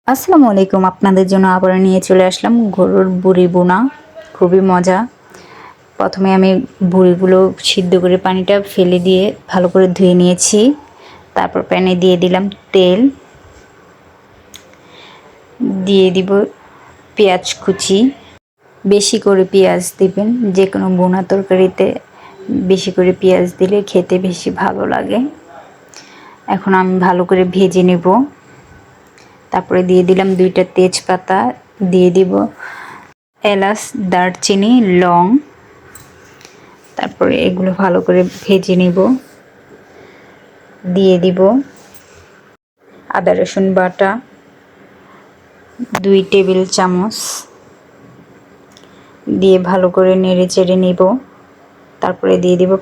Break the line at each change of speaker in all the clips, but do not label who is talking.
আসসালামু আলাইকুম। আপনাদের জন্য আবার নিয়ে চলে আসলাম গরুর বুড়ি বোনা। খুবই মজা। প্রথমে আমি বুড়িগুলো সিদ্ধ করে পানিটা ফেলে দিয়ে ভালো করে ধুয়ে নিয়েছি। তারপর প্যানে দিয়ে দিলাম তেল, দিয়ে দিব পেঁয়াজ কুচি। বেশি করে পেঁয়াজ দিবেন, যে কোনো বোনা তরকারিতে বেশি করে পেঁয়াজ দিলে খেতে বেশি ভালো লাগে। এখন আমি ভালো করে ভেজে নেব। তারপরে দিয়ে দিলাম 2টা তেজপাতা, দিয়ে দিব এলাচ, দারচিনি, লং। তারপরে এগুলো ভালো করে ভেজে নিব। দিয়ে দিব আদা রসুন বাটা 2 টেবিল চামচ, দিয়ে ভালো করে নেড়ে চেড়ে নিব। তারপরে দিয়ে দিব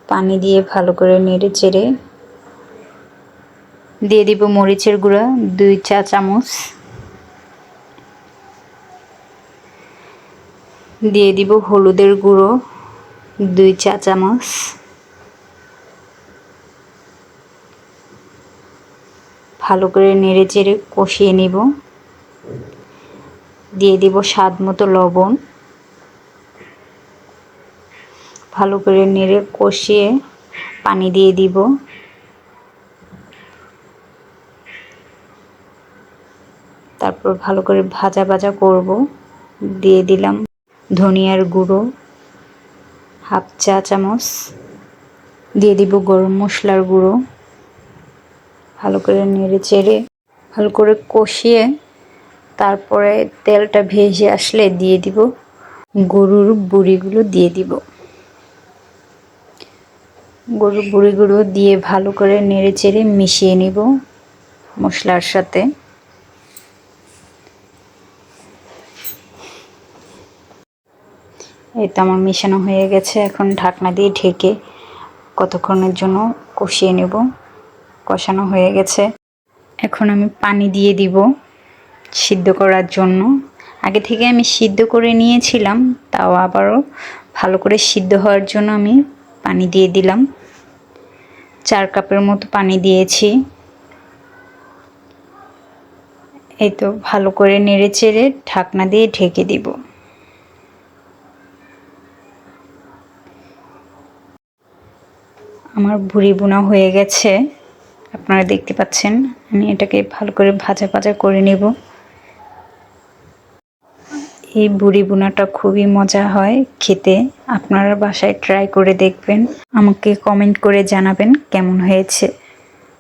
পানি দিয়ে ভালো করে নেড়ে চেড়ে দিয়ে দিব মরিচের গুঁড়া 2 চা চামচ, দিয়ে দিব হলুদের গুঁড়ো 2 চা চামচ, ভালো করে নেড়ে চেড়ে কষিয়ে নিব। দিয়ে দিব স্বাদ মতো লবণ। ভালো করে নেড়ে কষিয়ে পানি দিয়ে দিব। তারপর ভালো করে ভাজা ভাজা করব। দিয়ে দিলাম ধনিয়ার গুঁড়ো 1/2 চা চামচ, দিয়ে দিব গরম মশলার গুঁড়ো। ভালো করে নেড়ে চেড়ে ভালো করে কষিয়ে তারপরে তেলটা ভেসে আসলে দিয়ে দিব গরুর বুড়িগুলো দিয়ে দিব। গরুর বুড়িগুলো দিয়ে ভালো করে নেড়ে চেড়ে মিশিয়ে নিব মশলার সাথে। এই তো আমার মেশানো হয়ে গেছে। এখন ঢাকনা দিয়ে ঢেকে কতক্ষণের জন্য কষিয়ে নেব। কষানো হয়ে গেছে। এখন আমি পানি দিয়ে দিব সিদ্ধ করার জন্য। আগে থেকে আমি সিদ্ধ করে নিয়েছিলাম, তাও আবারও ভালো করে সিদ্ধ হওয়ার জন্য আমি পানি দিয়ে দিলাম। 4 কাপের মতো পানি দিয়েছি। এই তো ভালো করে নেড়ে চেড়ে ঢাকনা দিয়ে ঢেকে দিব। আমার বুড়ি বোনা হয়ে গেছে, আপনারা দেখতে পাচ্ছেন। আমি এটাকে ভালো করে ভাজা ভাজা করে নেব। এই বুড়ি বোনাটা খুবই মজা হয় খেতে। আপনারা বাসায় ট্রাই করে দেখবেন, আমাকে কমেন্ট করে জানাবেন কেমন হয়েছে।